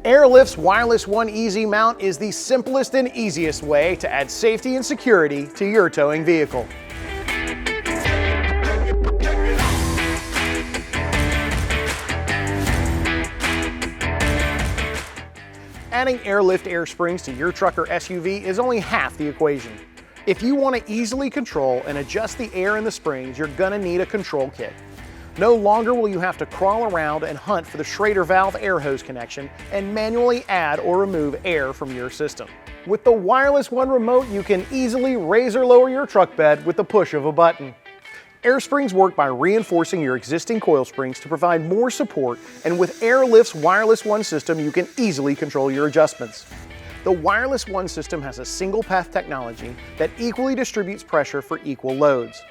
AirLift's WirelessONE Easy Mount is the simplest and easiest way to add safety and security to your towing vehicle. Adding AirLift air springs to your truck or SUV is only half the equation. If you want to easily control and adjust the air in the springs, you're gonna need a control kit. No longer will you have to crawl around and hunt for the Schrader valve air hose connection and manually add or remove air from your system. With the WirelessONE remote, you can easily raise or lower your truck bed with the push of a button. Air springs work by reinforcing your existing coil springs to provide more support, and with AirLift's WirelessONE system, you can easily control your adjustments. The WirelessONE system has a single path technology that equally distributes pressure for equal loads.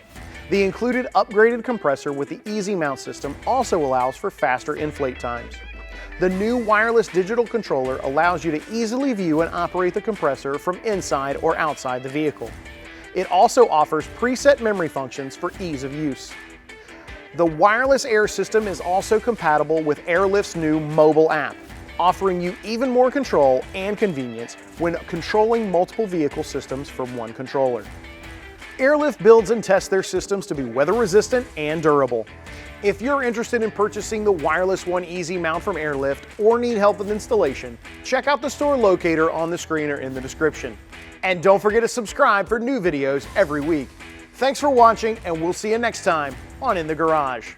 The included upgraded compressor with the Easy Mount system also allows for faster inflate times. The new wireless digital controller allows you to easily view and operate the compressor from inside or outside the vehicle. It also offers preset memory functions for ease of use. The wireless air system is also compatible with AirLift's new mobile app, offering you even more control and convenience when controlling multiple vehicle systems from one controller. AirLift builds and tests their systems to be weather resistant and durable. If you're interested in purchasing the WirelessONE Easy Mount from AirLift or need help with installation, check out the store locator on the screen or in the description. And don't forget to subscribe for new videos every week. Thanks for watching, and we'll see you next time on In the Garage.